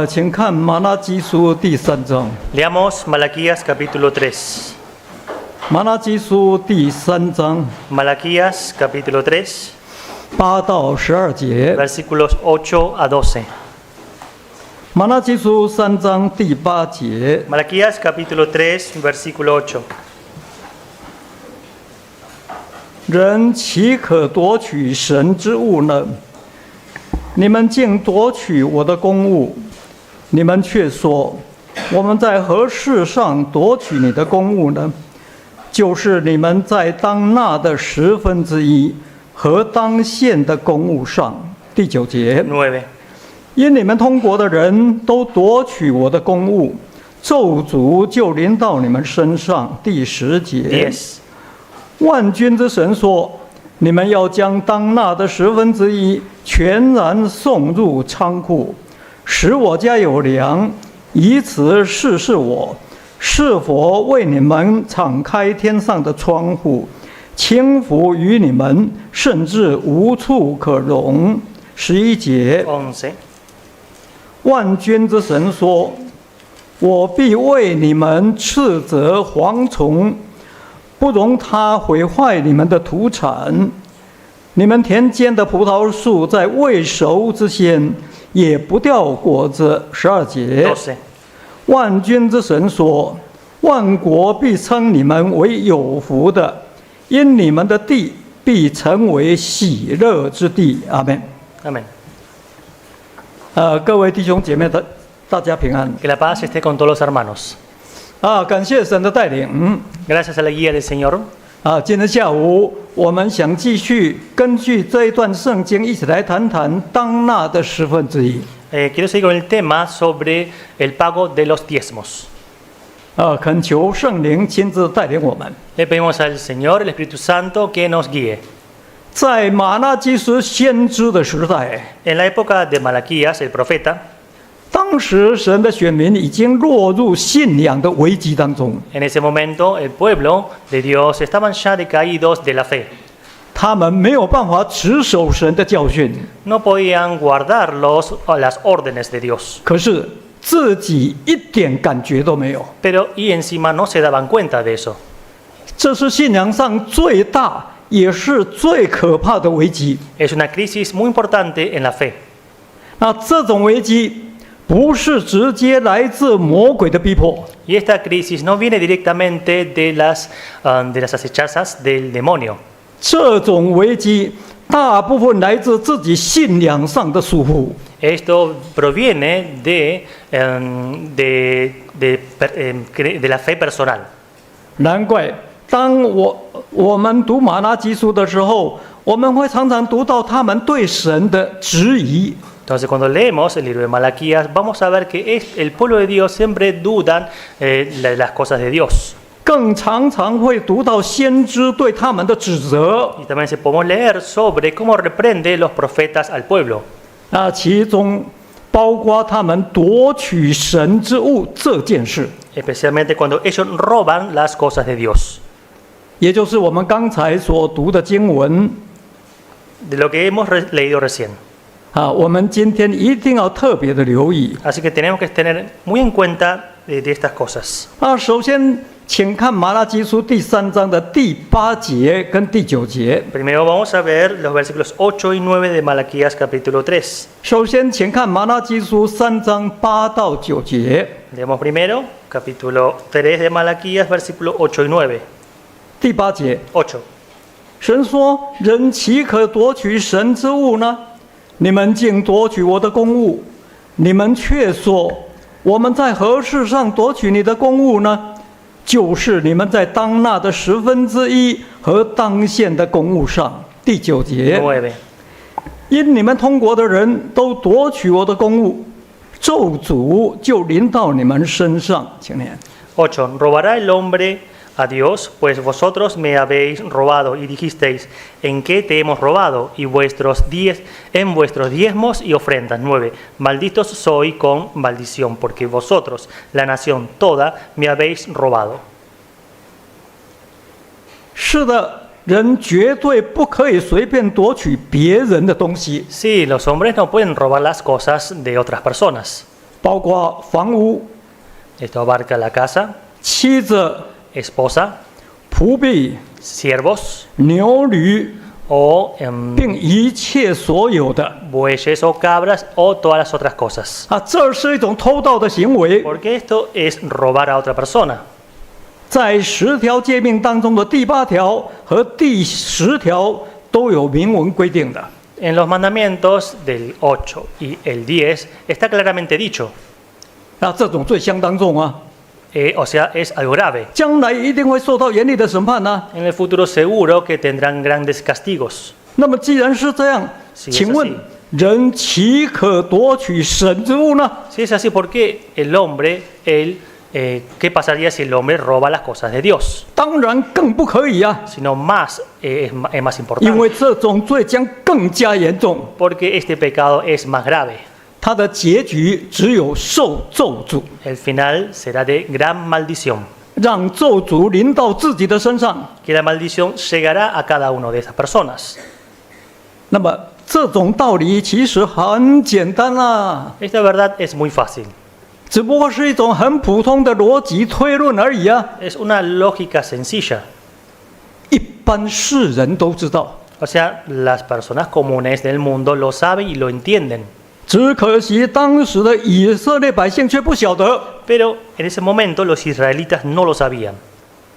请看马拉基书第3章。 Leamos Malaquías capítulo 3. 马拉基书第3章 Malaquías capítulo 3, 8到12节。 versículos 8 a 12. 马拉基书3章第8节。 Malaquías capítulo 3, versículo 8. 人岂可夺取神之物呢？你们竟夺取我的公物，你们却说：我们在何事上夺取你的公物呢？就是你们在当纳的1/10和当献的公物上。第9节。 9. 因你们通国的人都夺取我的公物，咒诅就临到你们身上。第10节。 10. 万军之神说：你们要将当纳的1/10全然送入仓库，使我家有粮，以此试试我是否为你们敞开天上的窗户，倾福于你们，甚至无处可容。11节。 11. 万军之神说：我必为你们斥责蝗虫，不容它毁坏你们的土产。你们田间的葡萄树在未熟之前也不掉果子。12节。 12. 万军之神说：万国必称你们为有福的，因你们的地必成为喜乐之地。阿们。 Amén. 各位弟兄姐妹的，大家平安。 Que la paz esté con todos los hermanos. 感谢神的带领。 Gracias a la guía del Señor. 今天下午我们想继续根据这一段圣经一起来谈谈当纳的1/10。 Quiero seguir con el tema sobre el pago de los diezmos. 恳求圣灵亲自带领我们。 Le pedimos al Señor, el Espíritu Santo, que nos guíe. 在马拉基书先知的时代， En la época de Malaquías, el profeta, 当时神的选民已经落入信仰的危机当中， en ese momento el pueblo de Dios estaban ya decaídos de la fe. 他们没有办法持守神的教训， No podían guardar las órdenes de Dios. 可是自己一点感觉都没有。 Pero y encima no se daban cuenta de eso. 这是信仰上最大也是最可怕的危机。 Es una crisis muy importante en la fe. 那这种危机不是直接来自魔鬼的逼迫， Y esta crisis no viene directamente de las acechazas del demonio. 这种危机大部分来自自己信仰上的疏忽。 Esto proviene de la fe personal. 难怪当我们读马拉基书的时候，我们会常常读到他们对神的质疑。 Entonces, cuando leemos el libro de Malaquías, vamos a ver que el pueblo de Dios siempre dudan las cosas de Dios. 更常常会读到先知对他们的指责。 Y también podemos leer sobre cómo reprende los profetas al pueblo. 其中包括他们夺取神之物这件事， Especialmente cuando ellos roban las cosas de Dios. 也就是我们刚才所读的经文。 De lo que hemos leído recién. 我们今天一定要特别的留意。 Así que tenemos que tener muy en cuenta de estas cosas. 首先，请看马拉基书第3章的第8节跟第9节。 Primero vamos a ver los versículos 8 y 9 de Malaquías capítulo 3. 首先，请看马拉基书3章8到9节。 Leemos primero capítulo 3 de Malaquías, versículo 8 y 9. 第8节， 8. 神说：人岂可夺取神之物呢？你们竟夺取我的公物，你们却说：我们在何事上夺取你的公物呢？就是你们在当纳的1/10和当献的公物上。第9节， 9. 因你们通国的人都夺取我的公物，咒诅就临到你们身上。请念。 8. Robará el hombre a Dios, pues vosotros me habéis robado y dijisteis, ¿en qué te hemos robado? Y en vuestros diezmos y ofrendas. 9. Malditos soy con maldición, porque vosotros, la nación toda, me habéis robado. 是的，人绝对不可以随便夺取别人的东西。 Sí, los hombres no pueden robar las cosas de otras personas. 包括房屋、 Esto abarca la casa, 妻子、 esposa, 仆婢、 siervos 牛驴， o 并一切所有的 bueyes o cabras o todas las otras cosas. 啊，这是一种偷盗的行为， Porque esto es robar a otra persona. 在10条诫命当中的第8条和第10条都有明文规定的。 En los mandamientos del 8 y el 10 está claramente dicho, 那这种罪相当重啊， o sea, es algo grave. 将来一定会受到严厉的审判呢、 En el futuro seguro que tendrán grandes castigos. 那么既然是这样， 是请问是人岂可夺取神之物呢？ Si es así, ¿por qué el hombre, qué pasaría si el hombre roba las cosas de Dios? 当然更不可以啊， Sino más, es más 因 importante. 为这种罪将更加严重， Porque este pecado es más grave. 它的结局只有受咒诅， El final será de gran maldición. 让咒诅临到自己的身上。 Que la maldición llegará a cada uno de esas personas. 那么这种道理其实很简单啦、 Esta verdad es muy fácil. 只不过是一种很普通的逻辑推论而已啊， Es una lógica sencilla. 一般世人都知道。 O sea, las personas comunes del mundo lo saben y lo entienden. 只可惜当时的以色列百姓却不晓得， Pero en ese momento los israelitas no lo sabían.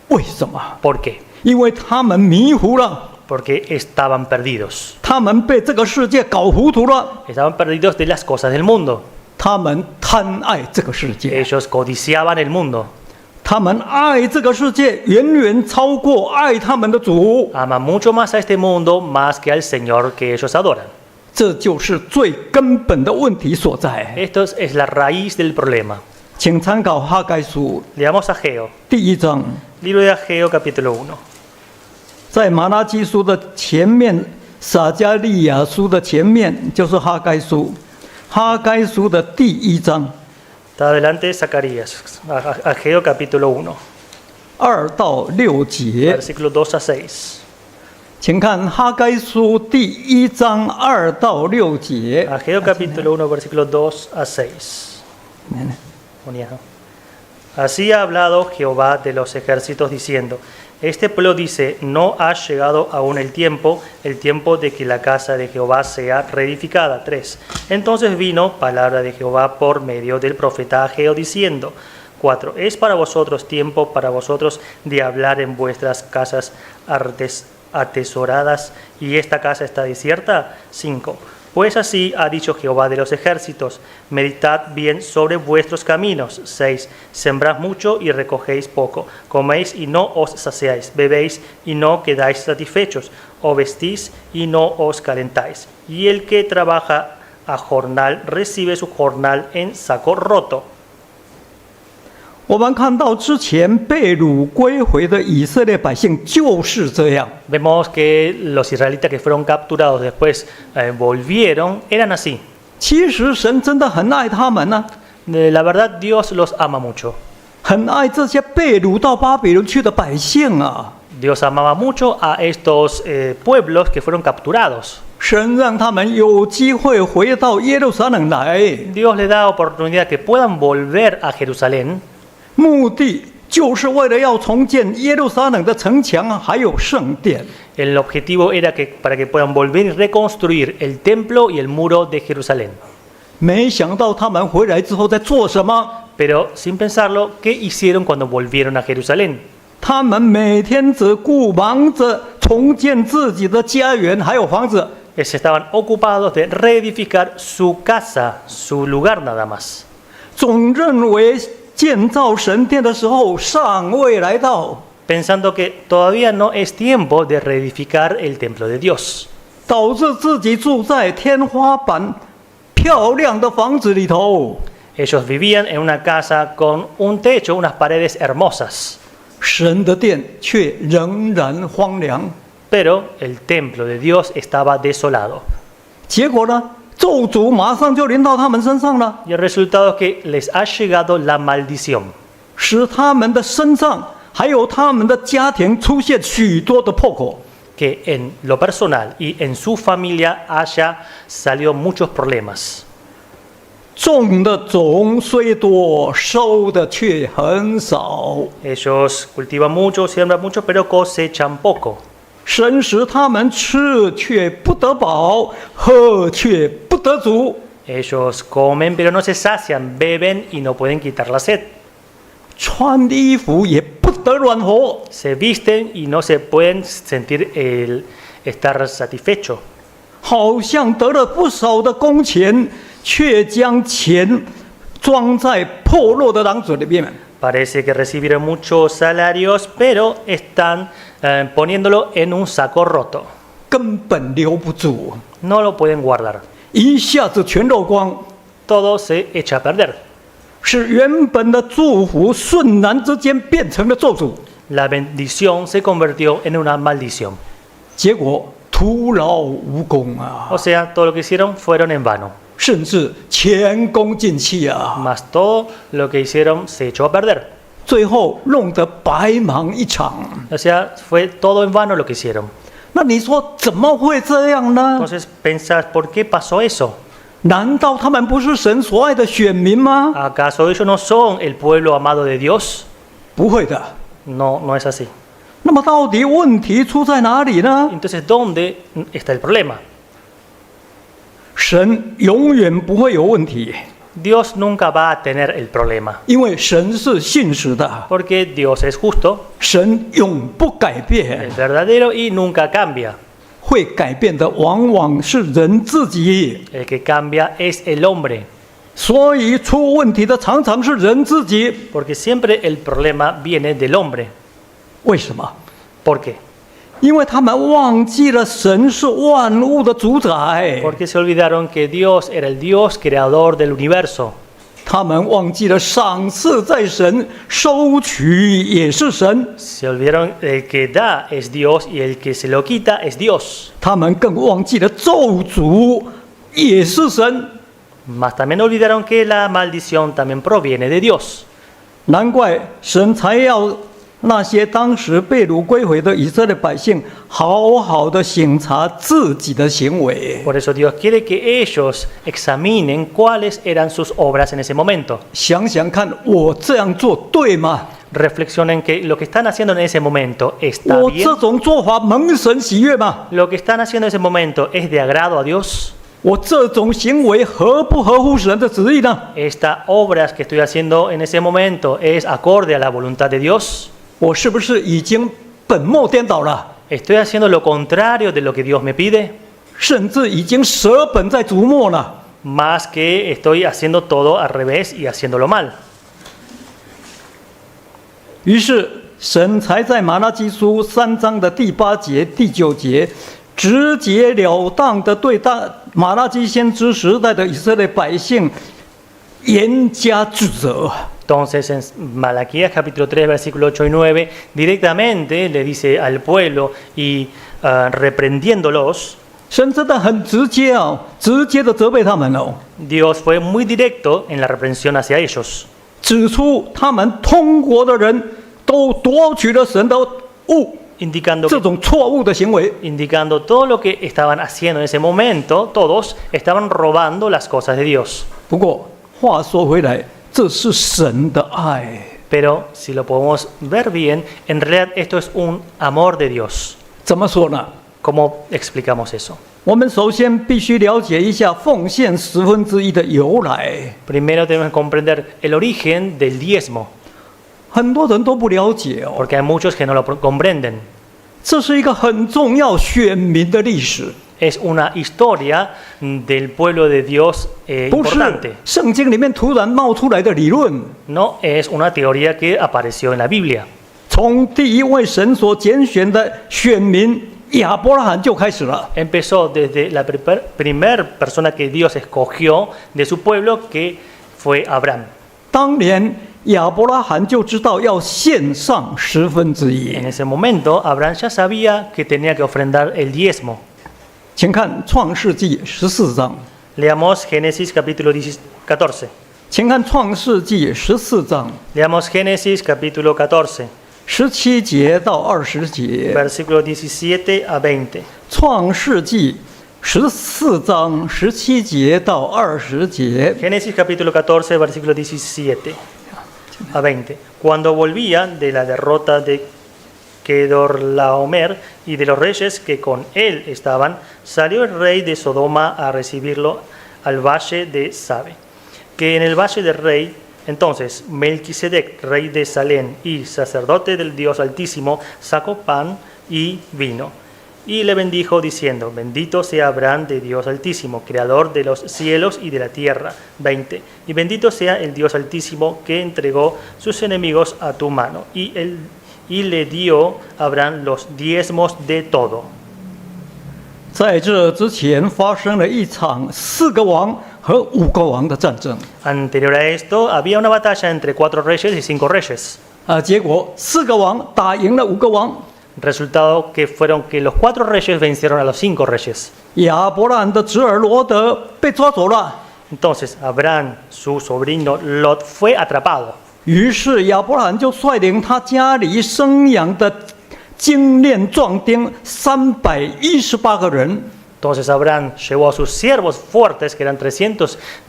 为什么？ ¿Por qué? 因为他们迷糊了， Porque estaban perdidos. 他们被这个世界搞糊涂了， Estaban perdidos de las cosas del mundo. 他们贪爱这个世界， Ellos codiciaban el mundo. 他们爱这个世界远远超过爱他们的主， Aman mucho más a este mundo más que al Señor que ellos adoran. 这就是最根本的问题所在。 Esto es la raíz del problema. 请参考哈该书 Leamos Ageo, 第1章， libro de Ageo capítulo 1. 在马拉基书的前面，撒迦利亚书的前面就是哈该书，哈该书的第1章 Está adelante Zacarías, Ageo capítulo 1, 2到6节， versículo 2 a 6. 请看哈该书第1章2到6节。 Ageo capítulo 1, versículo 2 a 6. Así ha hablado Jehová de los ejércitos diciendo, este pueblo dice, no ha llegado aún el tiempo de que la casa de Jehová sea reedificada. 3. Entonces vino palabra de Jehová por medio del profeta Ageo diciendo, 4. Es para vosotros tiempo para vosotros de hablar en vuestras casas atesoradas, y esta casa está desierta. 5. Pues así ha dicho Jehová de los ejércitos, meditad bien sobre vuestros caminos. 6. Sembrad mucho y recogéis poco, coméis y no os saciáis, bebéis y no quedáis satisfechos, o vestís y no os calentáis. Y el que trabaja a jornal recibe su jornal en saco roto. 我们看到之前被掳归回的以色列百姓就是这样， Vemos que los israelitas que fueron capturados después volvieron, eran así. 其实神真的很爱他们呢、 La verdad, Dios los ama mucho. 很爱这些被掳到巴比伦去的百姓啊。 Dios amaba mucho a estos pueblos que fueron capturados. 神让他们有机会回到耶路撒冷来， Dios les da oportunidad que puedan volver a Jerusalén. 目的就是为了要重建耶路撒冷的城墙还有圣殿。 El objetivo era que para que puedan volver y reconstruir el templo y el muro de Jerusalén. 没想到他们回来之后在做什么？ Pero sin pensarlo, ¿qué hicieron cuando volvieron a Jerusalén? 他们每天只顾忙着重建自己的家园还有房子， Estaban ocupados de reedificar su casa, su lugar nada más. 总认为建造神殿的时候尚未来到， Pensando que todavía no es tiempo de reedificar el templo de Dios. 导致自己住在天花板漂亮的房子里头。 Ellos vivían en una casa con un techo, unas paredes hermosas. 神的殿却仍然荒凉。 Pero el templo de Dios estaba desolado. 结果呢，咒诅马上就临到他们身上了， Y el resultado es que les ha llegado la maldición. 使他们的身上还有他们的家庭出现许多的破口。 Que en lo personal y en su familia haya salido muchos problemas. 种的种虽多，收的却很少。 Ellos cultivan mucho, siembran mucho, pero cosechan poco. 神使他们吃却不得饱，喝却不得足。 Ellos comen, pero no se sacian, beben y no pueden quitar la sed. 穿衣服也不得暖和， Se visten y no se pueden sentir el estar satisfecho. 好像得了不少的工钱，却将钱装在破落的囊子里面。 Parece que recibieron muchos salarios, pero están poniéndolo en un saco roto. 根本留不住， No lo pueden guardar. 一下子全漏光， Todo se echa a perder. 使原本的祝福瞬然之间变成了咒诅， La bendición se convirtió en una maldición. 结果徒劳无功啊， O sea, todo lo que hicieron fueron en vano. 甚至前功尽弃啊， Mas todo lo que hicieron se echó a perder. 最后弄得白忙一场。 O sea, fue todo en vano lo que hicieron. 那你说怎么会这样呢？ Entonces pensás, ¿por qué pasó eso? 难道他们不是神所爱的选民吗？ ¿Acaso ellos no son el pueblo amado de Dios? 不会的。 No, no es así. 那么到底问题出在哪里呢？ Entonces, ¿dónde está el problema? 神永远不会有问题， Dios nunca va a tener el problema, 因为神是信实的， porque Dios es justo, 神永不改 es 变， verdadero y nunca cambia. 会改变的往往是人自己。 El que cambia es el hombre, 所以出问题的常常是人自己。 porque siempre el problema viene del hombre. 为什么？ ¿Por qué? 因为他们忘记了神是万物的主宰， Porque se olvidaron que Dios era el Dios creador del universo. 他们忘记了赏赐在神，收取也是神。 Se olvidaron el que da es Dios y el que se lo quita es Dios. 他们更忘记了咒诅也是神。 Mas también olvidaron que la maldición también proviene de Dios. 难怪神才要那些当时被掳归回的以色列百姓好好的省察自己的行为， Por eso Dios quiere que ellos examinen cuáles eran sus obras en ese momento. 想想看，我这样做对吗？ Reflexionen que lo que están haciendo en ese momento está 我 bien. 这种做法蒙神喜悦吗？ Lo que están haciendo en ese momento es de agrado a Dios. 我这种行为合不合乎神的旨意呢？ Estas obras que estoy haciendo en ese momento es acorde a la voluntad de Dios. 我是不是已经本末颠倒了？ Estoy haciendo lo contrario de lo que Dios me pide. 甚至已经舍本在逐末了。 Más que estoy haciendo todo al revés y haciéndolo mal. 于是神才在马拉基书3章的第8节、第9节，直截了当的对马拉基先知时代的以色列百姓严加指责。 Entonces en Malaquías capítulo 3 versículo 8 y 9 directamente le dice al pueblo y reprendiéndolos, 神真的很直接哦，直接的责备他们哦， Dios fue muy directo en la reprensión hacia ellos, 指出他们通国的人都夺取了神的物， indicando 这种错误的行为。 indicando todo lo que estaban haciendo en ese momento, todos estaban robando las cosas de Dios. 不过话说回来，这是神的爱。 Pero si lo podemos ver bien, en realidad esto es un amor de Dios. 怎么说呢？ ¿Cómo explicamos eso? 我们首先必须了解一下奉献1/10的由来。 Primero tenemos que comprender el origen del diezmo, 很多人都不了解哦， porque hay muchos que no lo comprenden. 这是一个很重要选民的历史， Es una historia del pueblo de Dios 不是 importante. 圣经里面突然冒出来的理论。 No es una teoría que apareció en la Biblia. 从第一位神所拣选的选民亚伯拉罕就开始了。 Empezó desde la primer persona que Dios escogió de su pueblo, que fue Abraham. 当年亚伯拉罕就知道要献上1/10。 En ese momento, Abraham ya sabía que tenía que ofrendar el diezmo. 请看创世纪14章， Leamos Génesis capítulo 14. 请看创世纪14章 Leamos Génesis capítulo 14, 17节到20节。 versículo 17 a 20. 创世纪14章17节到20节。 Génesis capítulo 14, versículo 17 a 20. Cuando volvían de la derrota de Kedorlaomer y de los reyes que con él estaban, salió el rey de Sodoma a recibirlo al valle de Sabe, que en el valle del rey. Entonces Melquisedec, rey de Salem y sacerdote del Dios Altísimo, sacó pan y vino y le bendijo diciendo: bendito sea Abraham de Dios Altísimo, creador de los cielos y de la tierra. 20. Y bendito sea el Dios Altísimo que entregó sus enemigos a tu mano. Y le dio a Abraham los diezmos de todo. 在这之前发生了一场4个王和5个王的战争， Anterior a esto había una batalla entre 4 reyes y 5 reyes. 结果4个王打赢了5个王， Resultado que fueron que los 4 reyes vencieron a los 5 reyes. 亚伯兰的侄儿罗德被抓走了。 Entonces Abraham, su sobrino Lot, fue atrapado. 于是亚伯兰就率领他家里生养的精练壮丁318个人， Entonces Abraham llevó a sus siervos fuertes, que eran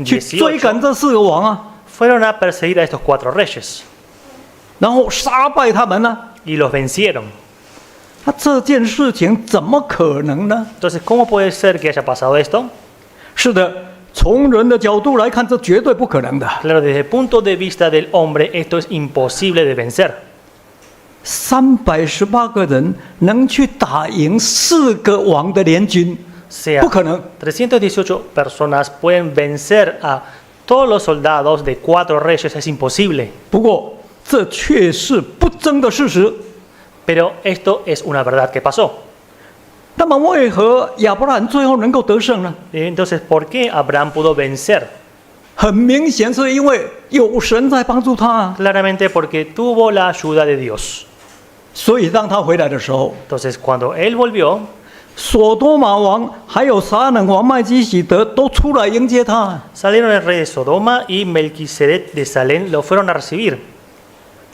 去追赶 318, 这4个王啊， fueron a perseguir a estos 4 reyes 然后杀败他们呢。 y los vencieron. 那这件事情怎么可能呢？ Entonces, ¿cómo puede ser que haya pasado esto? 是的，从人的角度来看，这绝对不可能的。 Claro, desde el punto de vista del hombre, esto es imposible de vencer. 318个人能去打赢4个王的联军， Sea, 不可能。 318 personas pueden vencer a todos los soldados de 4 reyes, es imposible. 不过，这却是不争的事实。 Pero esto es una verdad que pasó. 那么，为何亚伯兰最后能够得胜呢？ Entonces, ¿por qué Abraham pudo vencer? 很明显是因为有神在帮助他啊。 Claramente porque tuvo la ayuda de Dios. 所以当他回来的时候， Entonces, cuando él volvió, 所多玛王还有撒冷王麦基洗德都出来迎接他。 salieron el rey de Sodoma y Melquisedec de Salem lo fueron a recibir.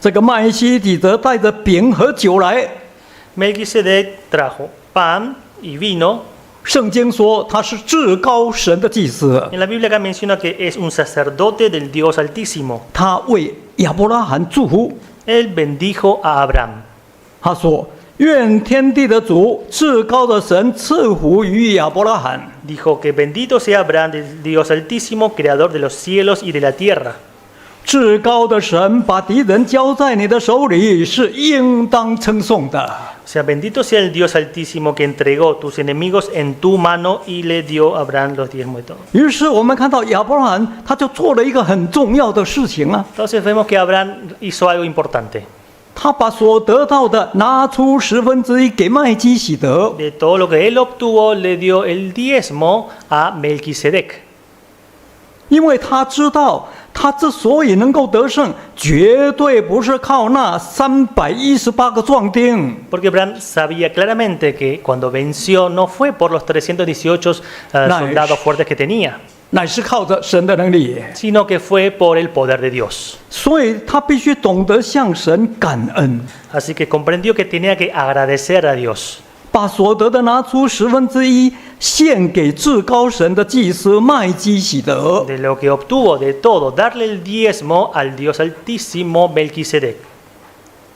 这个麦基洗德带着饼和酒来， Melquisedec trajo pan y vino. 圣经说他是至高神的祭司， En la Biblia acá menciona que es un sacerdote del Dios Altísimo. 他为亚伯拉罕祝福。 Él bendijo a Abraham. 他说：“愿天地的主、至高的神赐福于亚伯拉罕。 Dijo que bendito sea Abraham del Dios Altísimo, creador de los cielos y de la tierra. 至高的神把敌人交在你的手里，是应当称颂的。” O sea, bendito sea el Dios Altísimo que entregó tus enemigos en tu mano y le dio a Abraham los diezmos de todo. 于是我们看到亚伯拉罕，他就做了一个很重要的事情啊， Entonces vemos que Abraham hizo algo importante. 他把所得到的拿出1/10给麦基洗德， De todo lo que él obtuvo, le dio el diezmo a Melquisedec. 因为他知道他之所以能够得胜，绝对不是靠那318个壮丁。 Porque Abraham sabía claramente que cuando venció no fue por los 318 soldados fuertes que tenía, 乃是靠着神的能力， sino que fue por el poder de Dios. 所以他必须懂得向神感恩， Así que comprendió que tenía que agradecer a Dios. 把所得的拿出1/10献给至高神的祭司麦基洗德。 De lo que obtuvo, de todo, darle el diezmo al Dios Altísimo Melquisedec.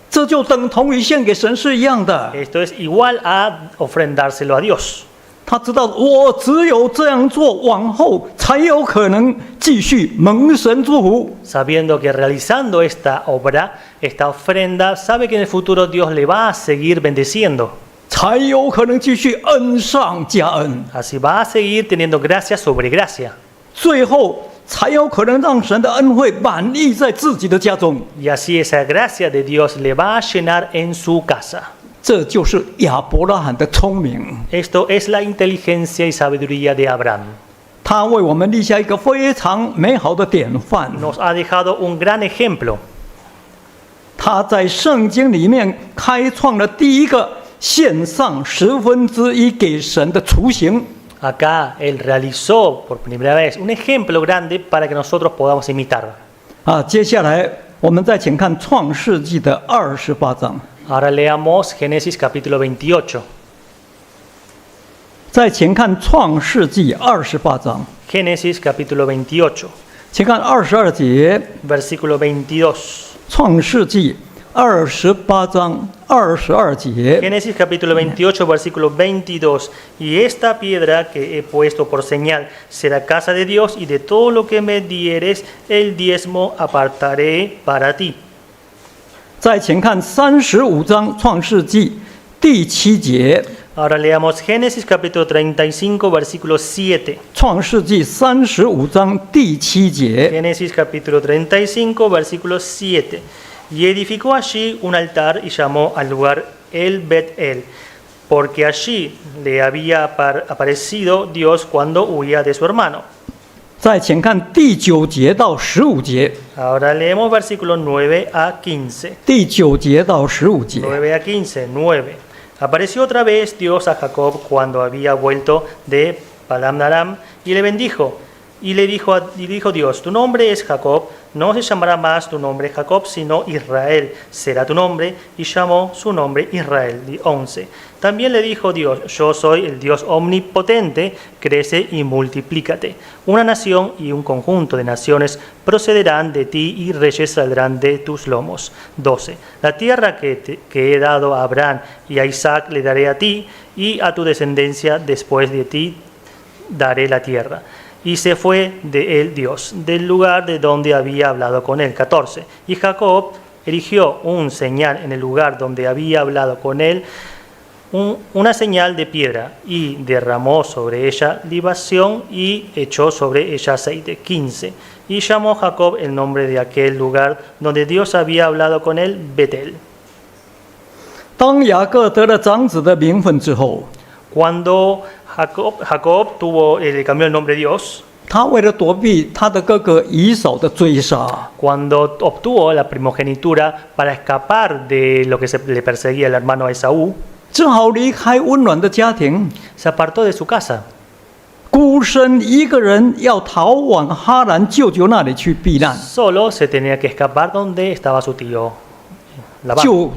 这就等同于献给神是一样的。 Esto es igual a ofrendárselo a Dios. 他知道我只有这样做，往后才有可能继续蒙神祝福。 Sabiendo que realizando esta obra, esta ofrenda, sabe que en el futuro Dios le va a seguir bendeciendo. 才有可能继续恩上加恩， Así va a seguir teniendo gracia sobre gracia. 最后才有可能让神的恩惠满溢在自己的家中。 Y así esa gracia de Dios le va a llenar en su casa. 这就是亚伯拉罕的聪明， Esto es la inteligencia y sabiduría de Abraham. 他为我们立下一个非常美好的典范。 Nos ha dejado un gran ejemplo. 他在圣经里面开创了第一个献上1/10给神的雏形。 Acá él realizó por primera vez un ejemplo grande para que nosotros podamos imitar. 接下来我们再请看创世纪的28章。 Ahora leamos Génesis capítulo 28. 再请看创世纪28章， Génesis capítulo 28, 请看22节， versículo 22. 创世纪28章22节。 Génesis capítulo 28, versículo 22. Y esta piedra que he puesto por señal será casa de Dios, y de todo lo que me dieres el diezmo apartaré para ti. 再请看35章创世纪第7节， Ahora leamos Génesis capítulo 35, versículo 7. 创世纪35章第7节。 Génesis capítulo 35, versículo 7. Y edificó allí un altar y llamó al lugar El Bet-El, porque allí le había aparecido Dios cuando huía de su hermano. 再请看第9节到15节， Ahora leemos versículos 9 a 15. 第9节到15节。 9 a 15, 9. Apareció otra vez Dios a Jacob cuando había vuelto de Padan Aram y le bendijo. Y le dijo Dios, tu nombre es Jacob, no se llamará más tu nombre Jacob, sino Israel será tu nombre, y llamó su nombre Israel. 11. También le dijo Dios, yo soy el Dios omnipotente, crece y multiplícate. Una nación y un conjunto de naciones procederán de ti y reyes saldrán de tus lomos. 12. La tierra que he dado a Abraham y a Isaac le daré a ti, y a tu descendencia después de ti daré la tierra. Y se fue de él Dios, del lugar de donde había hablado con él. 14. Y Jacob erigió un señal en el lugar donde había hablado con él, una señal de piedra, y derramó sobre ella libación y echó sobre ella aceite. 15. Y llamó Jacob el nombre de aquel lugar donde Dios había hablado con él, Betel. 当雅各得了长子的名分之后， Cuando Jacob cambió el nombre de Dios, 他为了躲避他的哥哥以扫的追杀， cuando obtuvo la primogenitura para escapar de lo que le perseguía el hermano Esaú, 只好离开温暖的家庭， se apartó de su casa, 孤身一个人要逃往哈兰舅舅那里去避难。 solo se tenía que escapar donde estaba su tío Labán.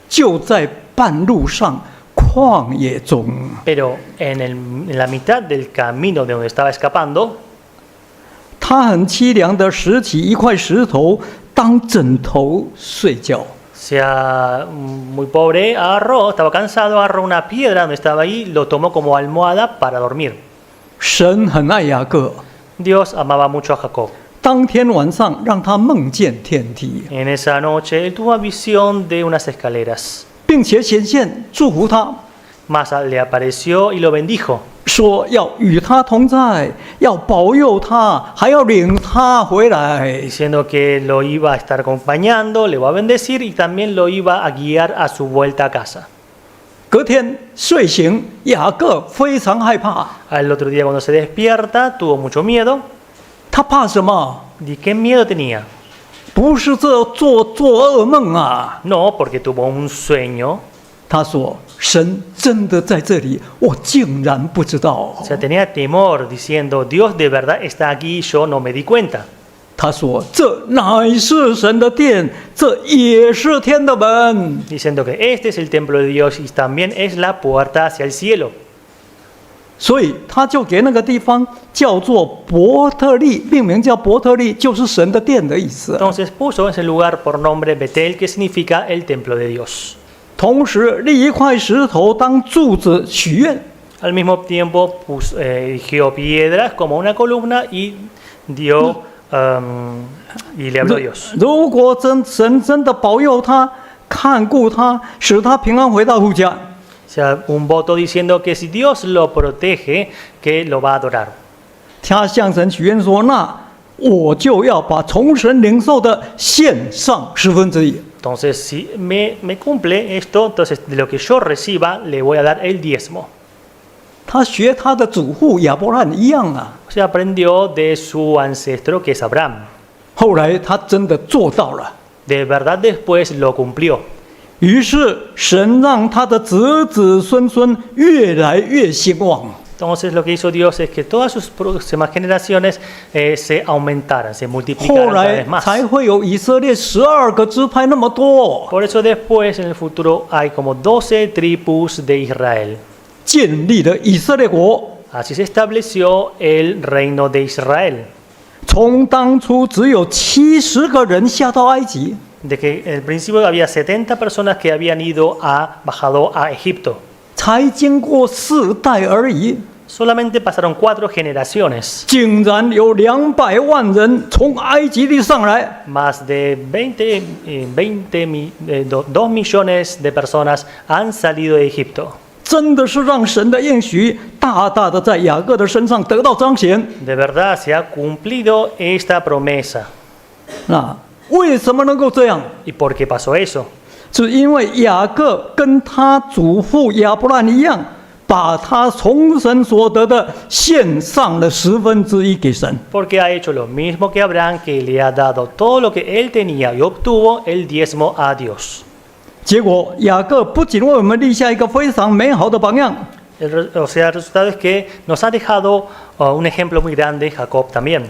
就在半路上旷野中， Pero en la mitad del camino de donde estaba escapando, 他很凄凉的拾起一块石头当枕头睡觉。 sea muy pobre, estaba cansado, agarró una piedra donde estaba ahí, lo tomó como almohada para dormir. 神很爱雅各， Dios amaba mucho a Jacob. 当天晚上让他梦见天梯， En esa noche él tuvo visión de unas escaleras. 并且显现祝福他， Mas le apareció y lo bendijo, 说要与他同在，要保佑他，还要领他回来。 diciendo que lo iba a estar acompañando, le iba a bendecir y también lo iba a guiar a su vuelta a casa. 隔天睡醒，雅各非常害怕， Al otro día cuando se despierta tuvo mucho miedo. 他怕什么？ ¿De qué miedo tenía? 不是做噩梦啊！ No, porque tuvo un sueño. 他说：“神真的在这里，我竟然不知道。 O sea, tenía temor diciendo, Dios de verdad está aquí y yo no me di cuenta. ”他说：“这乃是神的殿，这也是天的门。 Diciendo que este es el templo de Dios y también es la puerta hacia el cielo. ”所以他就给那个地方叫做伯特利，命名叫伯特利，就是神的殿的意思。 Entonces puso ese lugar por nombre Betel, que significa el templo de Dios. 同时立一块石头当柱子许愿， Al mismo tiempo erigió piedras como una columna y y le habló a Dios. 如果神真的保佑他、看顾他，使他平安回到父家， O sea, un voto diciendo que si Dios lo protege, que lo va a adorar. 他向神许愿说：“那我就要把从神领受的献上1/10。” Entonces, si me cumple esto, entonces de lo que yo reciba, le voy a dar el diezmo. 他学他的祖父亚伯拉罕一样啊。 O sea, aprendió de su ancestro, que es Abraham. 后来他真的做到了， De verdad después lo cumplió. 于是神让他的子子孙孙越来越兴旺。 Entonces lo que hizo Dios es que todas sus próximas generaciones se aumentaran, se 后 multiplicaran cada 来 vez más. 才会有以色列12个支派那么多。 Por eso después en el futuro hay como 12 tribus de Israel. 建立了以色列国。 Así se estableció el reino de Israel. 从当初只有70个人下到埃及， De que en el principio había 70 personas que habían bajado a Egipto. 才经过4代而已， Solamente pasaron 4 generaciones. 竟然有200万人从埃及地上来。 Más de 2 millones de personas han salido de Egipto. 真的是让神的应许大大的在雅各的身上得到彰显。 De verdad se ha cumplido esta promesa. 那为什么能够这样？ ¿Y por qué pasó eso? 是因为雅各跟他祖父亚伯兰一样，把他从神所得的献上了1/10给神。 Porque ha hecho lo mismo que Abraham, que le ha dado todo lo que él tenía y obtuvo el diezmo a Dios. 结果雅各不仅为我们立下一个非常美好的榜样， O sea, el resultado es que nos ha dejado un ejemplo muy grande Jacob también.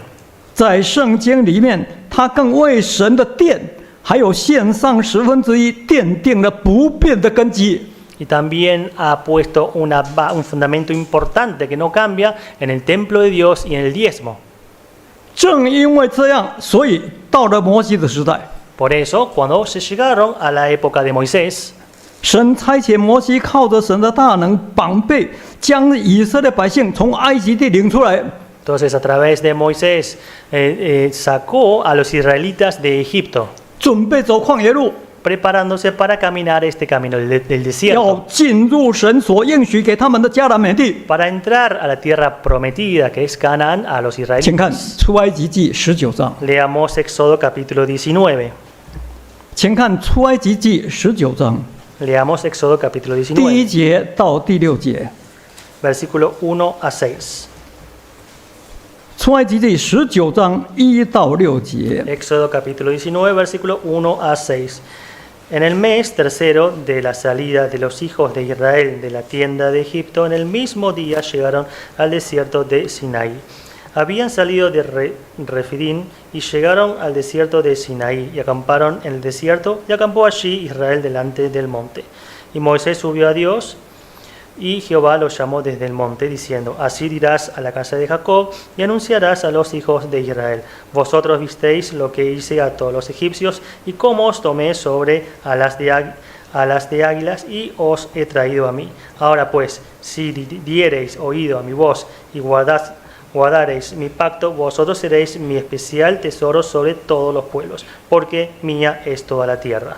在圣经里面，他更为神的殿还有献上1/10奠定了不变的根基。 Y también ha puesto un fundamento importante que no cambia en el templo de Dios y en el diezmo. 正因为这样，所以到了摩西的时代， Por eso, cuando se llegaron a la época de Moisés, 神差遣摩西靠着神的大能膀臂，将以色列百姓从埃及地领出来。 entonces a través de Moisés sacó a los israelitas de Egipto, 准备走旷野路， preparándose para caminar este camino del 要 desierto, 进入神所应许给他们的迦南美地。 para entrar a la tierra prometida que es Canaán a los 请看 israelitas. 出埃及记19章， Leamos Éxodo capítulo 19. 请看出埃及记19章 Leamos Éxodo capítulo 第1 19, 节到第6节。 versículo 1 a 6. 出埃及记19章1到6节。 Éxodo capítulo 19, versículo 1 a 6. En el mes tercero de la salida de los hijos de Israel de la tienda de Egipto, en el mismo día llegaron al desierto de Sinaí. Habían salido de Refidim y llegaron al desierto de Sinaí y acamparon en el desierto y acampó allí Israel delante del monte. Y Moisés subió a Dios y Jehová lo llamó desde el monte diciendo, así dirás a la casa de Jacob y anunciarás a los hijos de Israel. Vosotros visteis lo que hice a todos los egipcios y cómo os tomé sobre alas de águilas y os he traído a mí. Ahora pues, si diereis oído a mi voz y guardaréis mi pacto, vosotros seréis mi especial tesoro sobre todos los pueblos, porque mía es toda la tierra.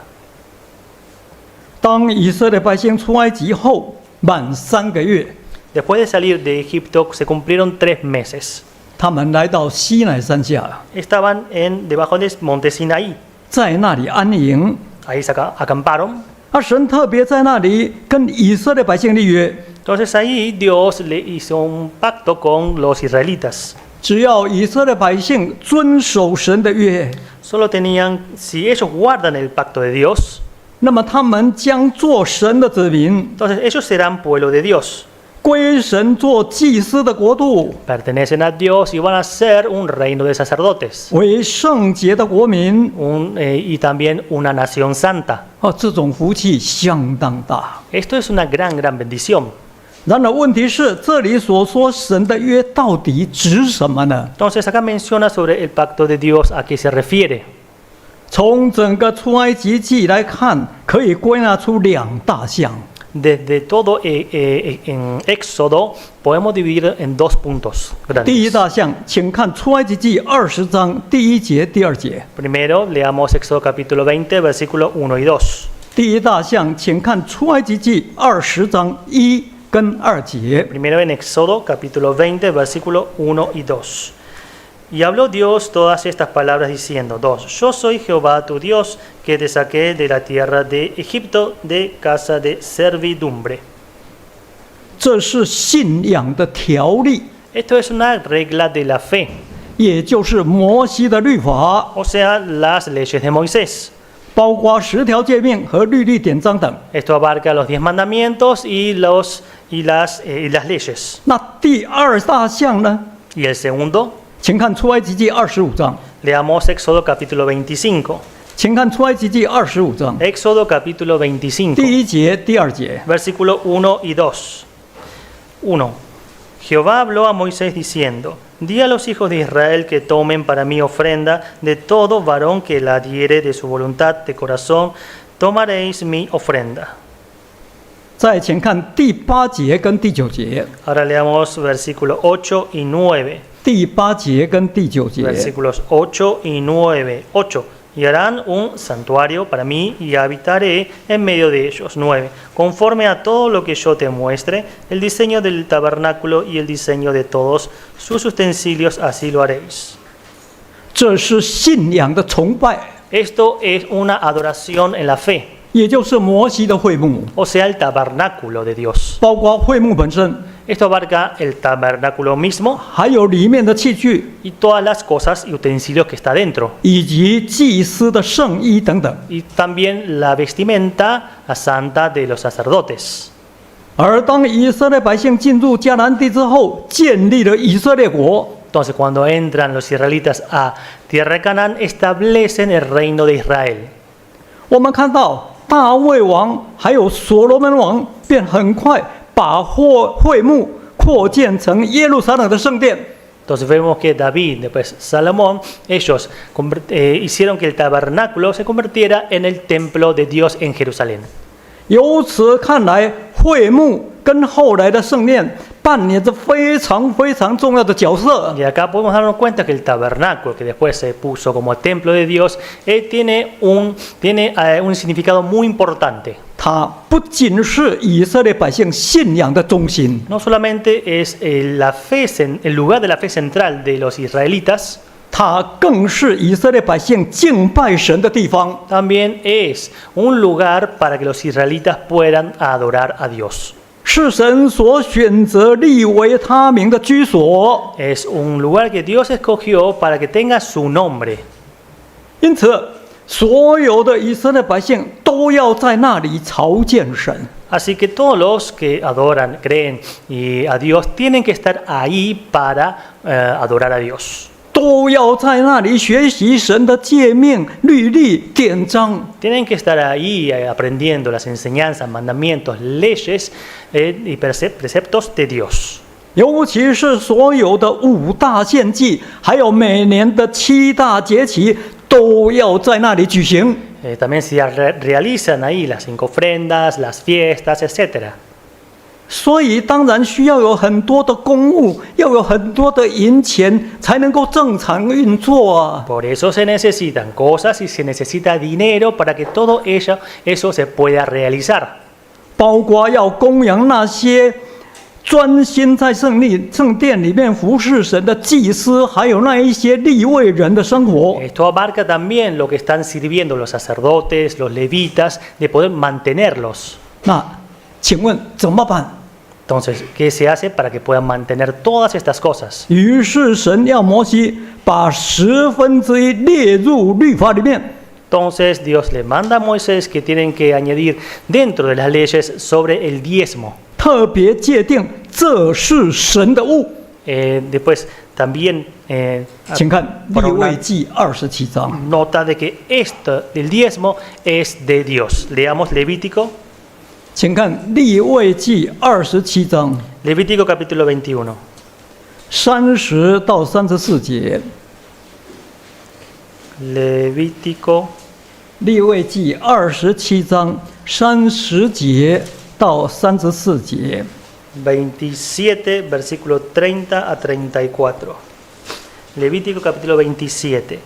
当以色列百姓出埃及后满3个月， Después de salir de Egipto se cumplieron 3 meses. 他们来到西乃山下， Estaban debajo del monte Sinaí. 在那里安营。 Ahí acamparon. 神特别在那里跟以色列百姓立约， Entonces ahí Dios le hizo un pacto con los israelitas. 只要以色列百姓遵守神的约， Solo tenían, si ellos guardan el pacto de Dios, 那么他们将做神的子民， entonces ellos serán pueblo de Dios. 归神做祭司的国度， Pertenecen a Dios y van a ser un reino de sacerdotes. 为圣洁的国民。 Y también una nación santa. 这种福气相当大。 Esto es una gran bendición. 然而问题是，这里所说神的约到底指什么呢？ Entonces acá menciona sobre el pacto de Dios a qué se refiere. 从整个出埃及记来看，可以归纳出2大项。 Desde todo en Éxodo podemos dividir en 2 puntos 第一 grandes. 大项，请看出埃及记20章第1节、第2节。 Primero leamos Éxodo capítulo 20, versículo 1 y 2. 第一大项，请看出埃及记20章1跟2节。 Primero en Éxodo capítulo 20, versículo 1 y 2. Y habló Dios todas estas palabras diciendo, 2. Yo soy Jehová tu Dios, que te saqué de la tierra de Egipto, de casa de servidumbre. 这是信仰的条例， Esto es una regla de la fe, 也就是摩西的律法， o sea, las leyes de Moisés. 包括10条诫命和律例典章等。 Esto abarca los 10 mandamientos y las leyes. 那第2大项呢？ Y el segundo, 请看出埃及记25章， leamos Éxodo capítulo 25. 请看出埃及记25章 Éxodo capítulo 25, 第1节、第2节。 versículo 1 y 2. 1. Jehová habló a Moisés diciendo: Di a los hijos de Israel que tomen para mí ofrenda de todo varón que la diere de su voluntad de corazón, tomaréis mi ofrenda. 再请看第8节跟第9节。 Ahora leamos versículos 8 y 9. 第8节跟第9节。 Versículos 8 y 9. 8. Y harán un santuario para mí y habitaré en medio de ellos. 9. Conforme a todo lo que yo te muestre, el diseño del tabernáculo y el diseño de todos sus utensilios, así lo haréis. 这是信仰的崇拜， Esto es una adoración en la fe, 也就是摩西的会幕， o sea, el tabernáculo de Dios. 包括会幕本身， Esto abarca el tabernáculo mismo 还有里面的器具， y todas las cosas y utensilios que está dentro. 以及祭司的圣衣等等。 Y también la vestimenta santa de los sacerdotes. 而当以色列百姓进入迦南地之后，建立了以色列国， Entonces, cuando entran los israelitas a tierra de Canaán, establecen el reino de Israel. 我们看到大卫王还有所罗门王便很快把会幕扩建成耶路撒冷的圣殿。 Entonces vemos que David, después Salomón, ellos hicieron que el tabernáculo se convirtiera en el templo de Dios en Jerusalén. 由此看来，会幕跟后来的圣殿扮演着非常非常重要的角色。 Y acá podemos darnos cuenta que el tabernáculo, que después se puso como templo de Dios, tiene un significado muy importante. 它不仅是以色列百姓信仰的中心， No solamente es el lugar de la fe central de los israelitas, 它更是以色列百姓敬拜神的地方。 también es un lugar para que los israelitas puedan adorar a Dios. 是神所选择立为他名的居所。 Es un lugar que Dios escogió para que tenga su nombre. 因此，所有的以色列百姓都要在那里朝见神。 Así que todos los que adoran, creen a Dios, tienen que estar ahí para adorar a Dios. 都要在那里学习神的诫命、律例、典章。 Tienen que estar ahí aprendiendo las enseñanzas, mandamientos, leyes y preceptos de Dios. 尤其是所有的5大献祭，还有每年的7大节期，都要在那里举行。 También se realizan ahí las 5 ofrendas, las fiestas, etc. 所以当然需要有很多的公务，要有很多的银钱，才能够正常运作啊。 Por eso se necesitan cosas y se necesita dinero para que todo eso se pueda realizar. 包括要供养那些专心在圣殿里面服侍神的祭司，还有那一些利未人的生活。 Esto abarca también lo que están sirviendo los sacerdotes, los levitas, de poder mantenerlos. 那请问怎么办？ Entonces, ¿qué se hace para que puedan mantener todas estas cosas? 于是神要摩西把1/10列入律法里面。 Entonces Dios le manda a Moisés que tienen que añadir dentro de las leyes sobre el diezmo. 特别界定这是神的物， Después también 请看利未记27章。 nota de que esto del diezmo es de Dios. Leamos Levítico. 请看利未记27章 Levítico capítulo 21. 30到34节。 Levítico 利未记27章30节到34节。 27, versículo 30 a 34. Levítico capítulo 27.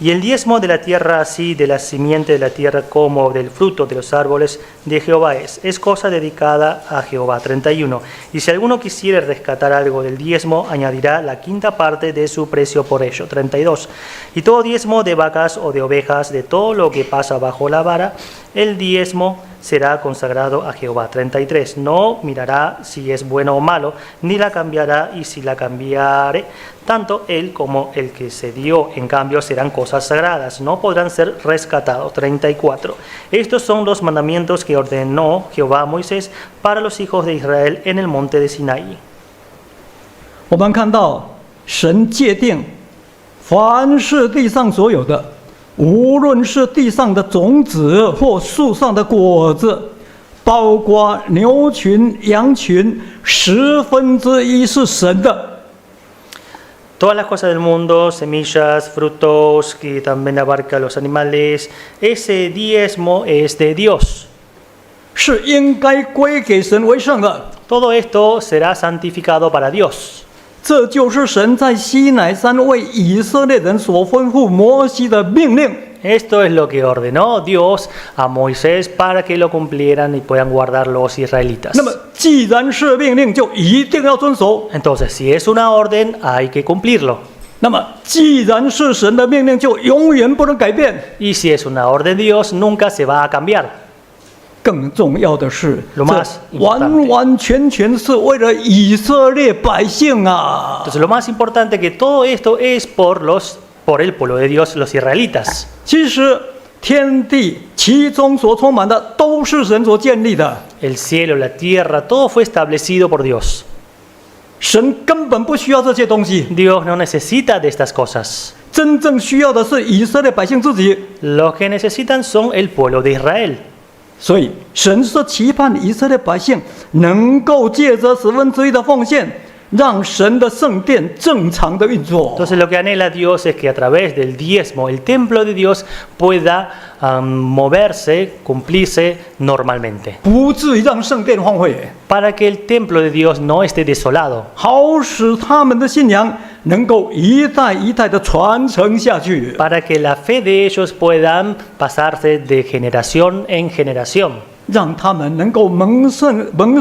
Y el diezmo de la tierra, así de la simiente de la tierra como del fruto de los árboles de Jehová es cosa dedicada a Jehová. 31. Y si alguno quisiere rescatar algo del diezmo, añadirá la 1/5 parte de su precio por ello. 32. Y todo diezmo de vacas o de ovejas, de todo lo que pasa bajo la vara, el diezmo será consagrado a Jehová. 33. No mirará si es bueno o malo, ni la cambiará, y si la cambiare, tanto él como el que se dio en cambio serán cosas sagradas, no podrán ser rescatados. 34. Estos son los mandamientos que ordenó Jehová a Moisés para los hijos de Israel en el monte de Sinaí. 我们看到神界定，凡是地上所有的，无论是地上的种子或树上的果子，包括牛群、羊群1/10是神的。 Todas las cosas del mundo, semillas, frutos, que también abarca los animales, ese diezmo es de Dios. 是应该归给神为圣的。 Todo esto será santificado para Dios. 这就是神在西乃山为以色列人所吩咐摩西的命令。 Esto es lo que ordenó Dios a Moisés para que lo cumplieran y puedan guardar los israelitas. 那么，既然是命令，就一定要遵守。 Entonces, si es una orden, hay que cumplirlo. 那么，既然是神的命令，就永远不能改变。 Y si es una orden de Dios, nunca se va a cambiar. 更重要的是， Lo más 这完完全全是为了以色列百姓啊！ Entonces, lo más importante que todo esto es por el pueblo de Dios, los israelitas. 其实，天地其中所充满的都是神所建立的， El cielo, la tierra, todo fue establecido por Dios. 神根本不需要这些东西， Dios no necesita de estas cosas. 真正需要的是以色列百姓自己。 Lo que necesitan son el pueblo de Israel. 所以，神是期盼以色列百姓能够借着1/10的奉献，让神的圣殿正常的运作。 Entonces lo que anhela Dios es que a través del diezmo el templo de Dios pueda moverse, cumplirse normalmente. 不至于让圣殿荒废， Para que el templo de Dios no esté desolado. 好使他们的信仰能够一代一代的传承下去。 Para que la fe de ellos puedan pasarse de generación en generación. 让他们能够蒙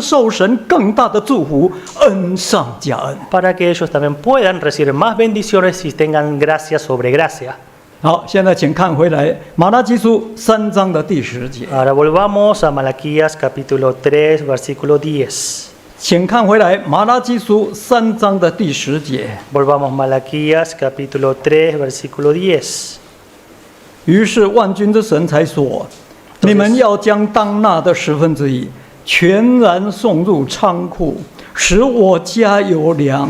受神更大的祝福，恩上加恩。 Para que ellos también puedan recibir más bendiciones y tengan gracia sobre gracia. 好，现在请看回来马拉基书3章的第10节。 Ahora volvamos a Malaquías capítulo 3, versículo 10. 请看回来马拉基书3章的第10节。 Volvamos Malaquías capítulo 3, versículo 10. 于是万军之神才说：“你们要将当纳的1/10全然送入仓库，使我家有粮，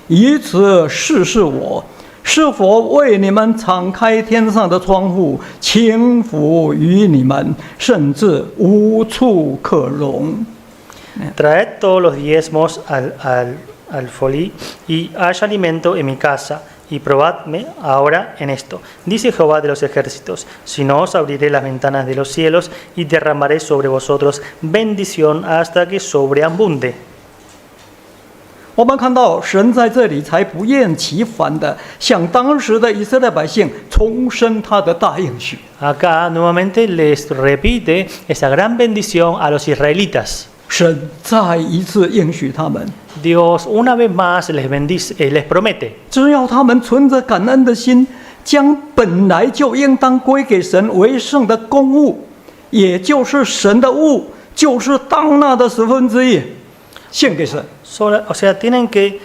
以此试试我是否为你们敞开天上的窗户，倾福于你们，甚至无处可容。” Traed todos los diezmos al folí y haya alimento en mi casa, y probadme ahora en esto, dice Jehová de los ejércitos, si no os abriré las ventanas de los cielos y derramaré sobre vosotros bendición hasta que sobreabunde. 我们看到神在这里才不厌其烦地向当时的以色列百姓重申他的大应许。 Acá nuevamente les repite esa gran bendición a los israelitas. 神再一次应许他们， Dios una vez más les bendice, les promete, 只要他们存着感恩的心，将本来就应当归给神为圣的公物，也就是神的物，就是当纳的1/10，献给神。 o sea, tienen que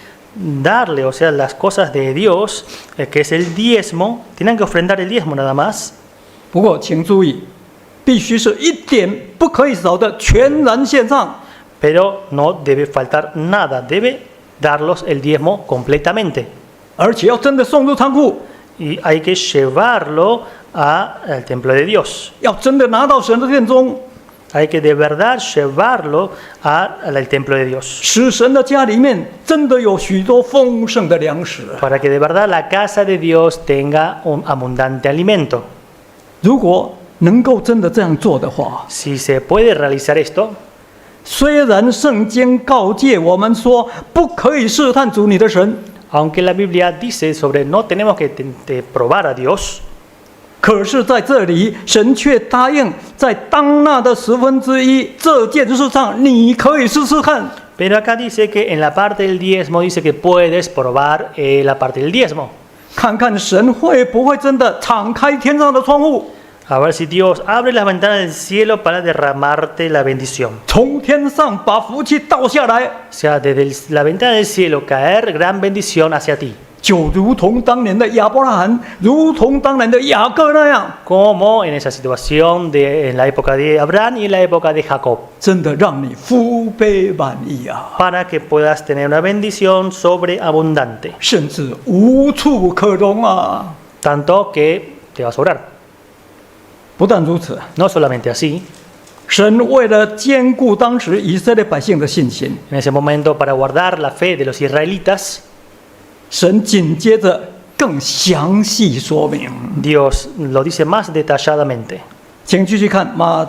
darle, o sea, las cosas de Dios, que es el diezmo, tienen que ofrendar el diezmo nada más. 不过，请注意，必须是一点不可以少的全然献上。 Pero no debe faltar nada, debe darlos el diezmo completamente. 而且要真的送入仓库， Y hay que llevarlo al templo de Dios. 要真的拿到神的殿中， Hay que de verdad llevarlo al templo de Dios. 使神的家里面真的有许多丰盛的粮食。 Para que de verdad la casa de Dios tenga un abundante alimento. 如果能够真的这样做的话， Si se puede realizar esto, 虽然圣经告诫我们说不可以试探主你的神， aunque la Biblia dice sobre no tenemos que probar a Dios, 可是在这里神却答应在当纳的1/10这件事上，你可以试试看。 pero acá dice que en la parte del diezmo dice que puedes probar la parte del diezmo. 看看神会不会真的敞开天上的窗户， A ver si Dios abre las ventanas del cielo para derramarte la bendición. 从天上把福气倒下来， O sea, desde la ventana del cielo caer gran bendición hacia ti. 就如同当年的亚伯拉罕，如同当年的雅各那样， Como en esa situación en la época de Abraham y en la época de Jacob. 真的让你福杯满溢啊， Para que puedas tener una bendición sobreabundante. 甚至无处可容啊！ Tanto que te va a sobrar. 不但如此， No solamente así, 神为了兼顾当时以色列百姓的信心， En ese momento, para guardar la fe de los israelitas, 神紧接着更详细说明。 Dios lo dice más detalladamente. 请继续看马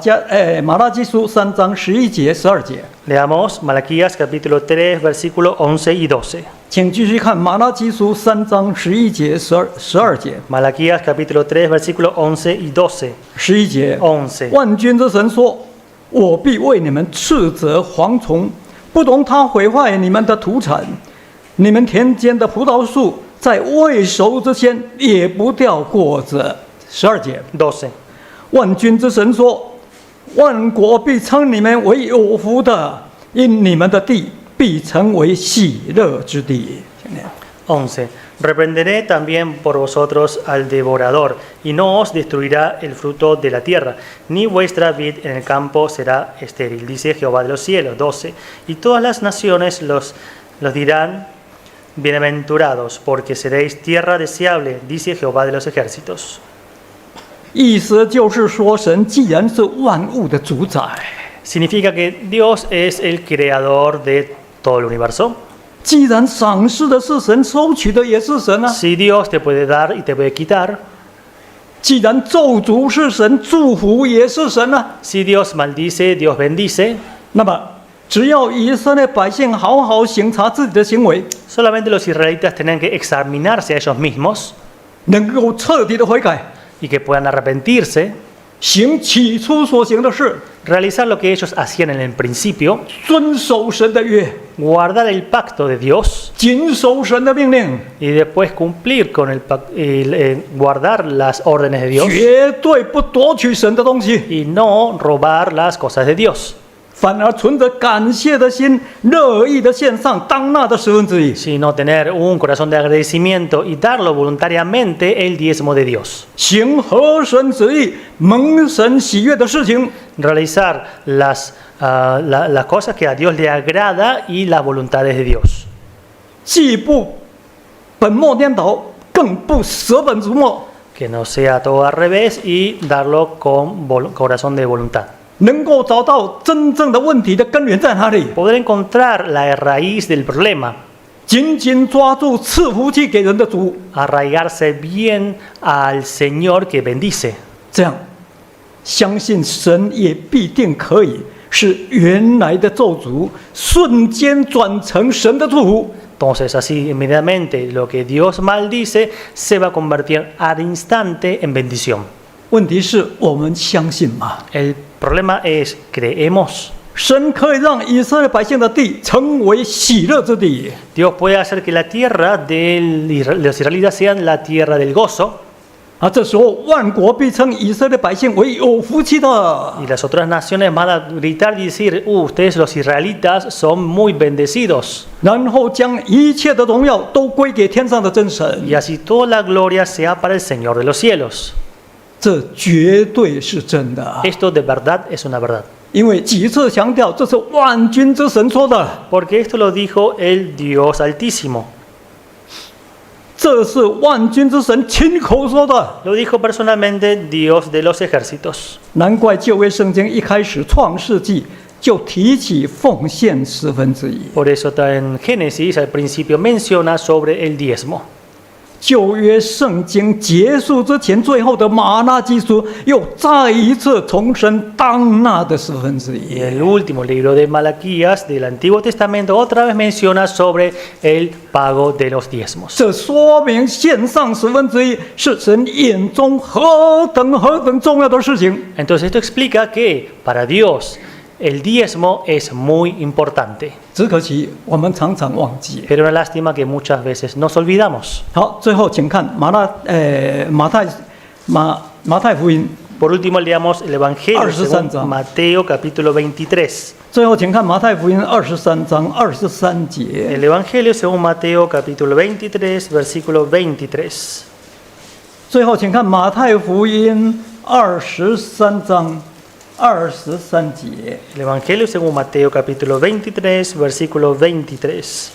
拉基书3章11节、12节。 Leamos Malaquías capítulo 3, versículo 11 y 12. 请继续看马拉基书3章11节、12节。 Malaquías capítulo 3, versículo 11 y 12. 11节， 11. 万军之神说：“我必为你们斥责蝗虫，不容它毁坏你们的土产。你们田间的葡萄树在未熟之前也不掉果子。”12节， 12. 万军之神说：“万国必称你们为有福的，因你们的地必成为喜乐之地。” 11. Reprenderé también por vosotros al devorador, y no os destruirá el fruto de la tierra, ni vuestra vid en el campo será estéril, dice Jehová de los cielos. 12. Y todas las naciones los dirán bienaventurados, porque seréis tierra deseable, dice Jehová de los ejércitos. 意思就是说，神既然是万物的主宰， Significa que Dios es el creador de todo el universo. 既然赏赐的是神，收取的也是神啊。 Si Dios te puede dar y te puede quitar, 既然咒诅是神，祝福也是神啊。 si Dios maldice, Dios bendice. 那么，只要以色列百姓好好省察自己的行为， Solamente los israelitas tenían que examinarse a ellos mismos 能够彻底的悔改， y que puedan arrepentirse, 行起初所行的事， realizar lo que ellos hacían en el principio, 遵守神的约， guardar el pacto de Dios 谨守神的命令， y después cumplir con guardar las órdenes de Dios 绝对不夺取神的东西， y no robar las cosas de Dios, 反而存着感谢的心，乐意的献上当纳的1/10。 sino tener un corazón de agradecimiento y darlo voluntariamente el diezmo de Dios. 行合神旨意、蒙神喜悦的事情， Realizar las cosas que a Dios le agrada y las voluntades de Dios. 既不本末颠倒，更不舍本逐末， Que no sea todo al revés y darlo con corazón de voluntad. 能够找到真正的问题的根源在哪里， Poder encontrar la raíz del problema, 紧紧抓住赐福气给人的主， arraigarse bien al Señor que bendice. 这样，相信神也必定可以使原来的咒诅瞬间转成神的祝福。 Entonces así inmediatamente lo que Dios maldice se va a convertir al instante en bendición. 问题是我们相信吗？ El problema es, ¿creemos? 神可以让以色列百姓的地成为喜乐之地。 Dios puede hacer que la tierra de los israelitas sea la tierra del gozo 这时候万国必称以色列百姓为有福气的。 y las otras naciones van a gritar y decir, ustedes los israelitas son muy bendecidos. 然后将一切的荣耀都归给天上的真神。 Y así toda la gloria sea para el Señor de los cielos. 这绝对是真的， Esto de verdad es una verdad. 因为几次强调这是万军之神说的， Porque esto lo dijo el Dios Altísimo. 这是万军之神亲口说的。 Lo dijo personalmente Dios de los ejércitos. 难怪旧约圣经一开始创世纪就提起奉献1/10。 Por eso en Génesis al principio menciona sobre el diezmo. 旧约圣经结束之前，最后的马拉基书又再一次重申当纳的1/10。 Y el último libro de Malaquías del Antiguo Testamento otra vez menciona sobre el pago de los diezmos. 这说明献上1/10是神眼中何等重要的事情。 Entonces esto explica que para Dios el diezmo es muy importante. 只可惜我们常常忘记。 Pero una lástima que muchas veces nos olvidamos. 好，最后请看马太福音。 Por último leamos el Evangelio 23 según Mateo capítulo 23. 最后请看马太福音23章23节。 El Evangelio según Mateo capítulo 23 versículo 23. 最后请看马太福音23章23节。 El Evangelio según Mateo capítulo 23 versículo 23.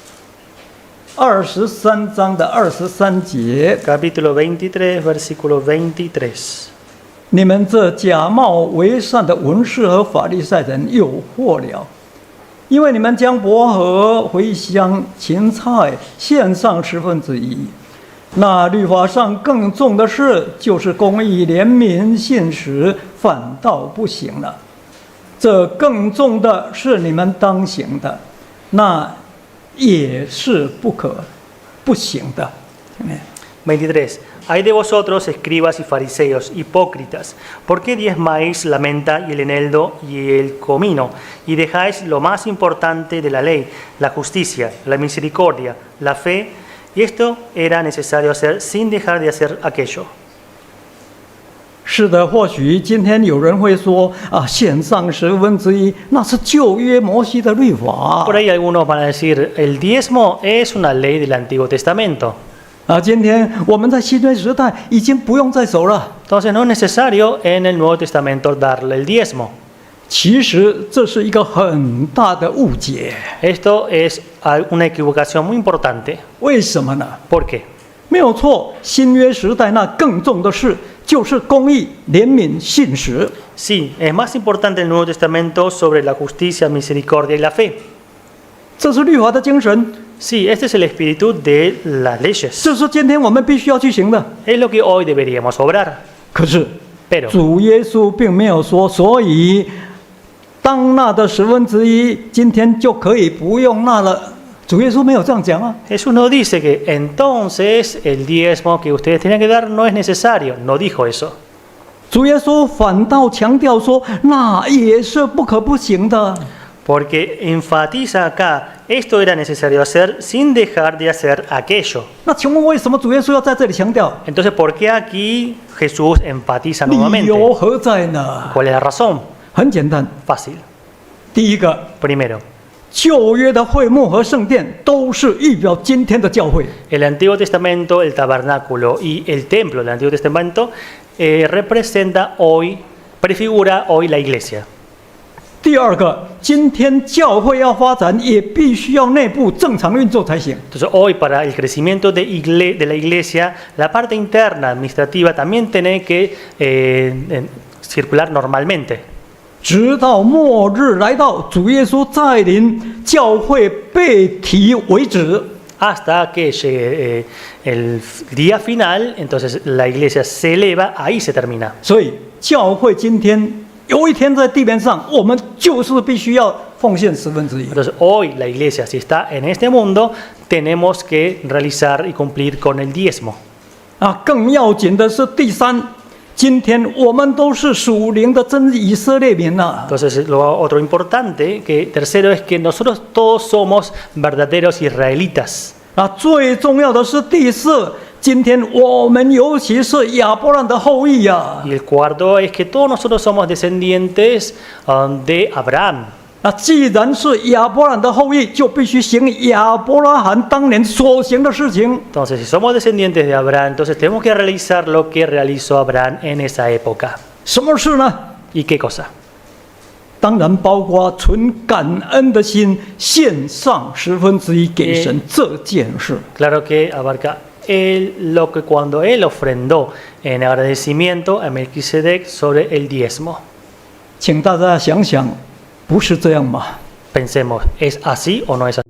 23章的23节， Capítulo 23 versículo 23. 你们这假冒为善的文士和法利赛人有祸了，因为你们将薄荷、茴香、芹菜献上1/10。那律法上更重的事，就是公义、怜悯、信实，反倒不行了。这更重的是你们当行的，那也是不行的。23. Hay de vosotros, escribas y fariseos, hipócritas, ¿por qué diezmáis la menta y el eneldo y el comino, y dejáis lo más importante de la ley, la justicia, la misericordia, la fe? Y esto era necesario hacer sin dejar de hacer aquello. 是的，或许今天有人会说啊，献上1/10，那是旧约摩西的律法。 Por ahí algunos van a decir, el diezmo es una ley del Antiguo Testamento. 啊，今天我们在新约时代已经不用再走了。 Entonces no es necesario en el Nuevo Testamento darle el diezmo. 其实这是一个很大的误解。 Esto es una equivocación muy importante. 为什么呢？ ¿Por qué? 没有错，新约时代那更重的事就是公义、怜悯、信实。 Sí, es más importante el Nuevo Testamento sobre la justicia, misericordia y la fe. 这是律法的精神， Sí, este es el espíritu de las leyes. 这是今天我们必须要去行的。 Es lo que hoy deberíamos obrar. 可是 Pero 主耶稣并没有说，所以当纳的1/10，今天就可以不用纳了。主耶稣没有这样讲啊。 Jesús no dice que entonces el diezmo que ustedes tienen que dar no es necesario. No dijo eso. 主耶稣反倒强调说，那也是不可不行的。 Porque enfatiza acá, esto era necesario hacer sin dejar de hacer aquello. 那请问为什么主耶稣要在这里强调？ Entonces, ¿por qué aquí Jesús enfatiza 理 nuevamente? 由何在呢？ ¿Cuál es la razón? 很简单， Fácil. 第一个， Primero, 旧约的会幕和圣殿都是预表今天的教会。 el Antiguo Testamento, el tabernáculo y el templo del Antiguo Testamento representa hoy, prefigura hoy la iglesia. 第二个，今天教会要发展，也必须要内部正常运作才行。 Entonces, hoy para el crecimiento de la iglesia, la parte interna administrativa también tiene que circular normalmente. 直到末日来到，主耶稣再临，教会被提为止。 Hasta que llegue el día final, entonces la iglesia se eleva, ahí se termina. 所以，教会今天有一天在地面上，我们就是必须要奉献1/10。 Entonces hoy la iglesia, si está en este mundo, tenemos que realizar y cumplir con el diezmo. 啊，更要紧的是第三，今天我们都是属灵的真以色列民呐、 Entonces otro importante, que tercero es que nosotros todos somos verdaderos israelitas. 啊，最重要的是第四，今天我们尤其是亚伯兰的后裔呀、 Y el cuarto es que todos nosotros somos descendientes de Abraham. 那既然是亚伯兰的后裔，就必须行亚伯拉罕当年所行的事情。 Entonces, si somos descendientes de Abraham, entonces tenemos que realizar lo que realizó Abraham en esa época. 什么事呢？ ¿Y qué cosa? 当然包括存感恩的心，献上1/10给神这件事。 Claro que abarca lo que cuando él ofrendó en agradecimiento a Melquisedec sobre el diezmo. 请大家想想，不是这样吗？ Pensemos, ¿es así o no es así?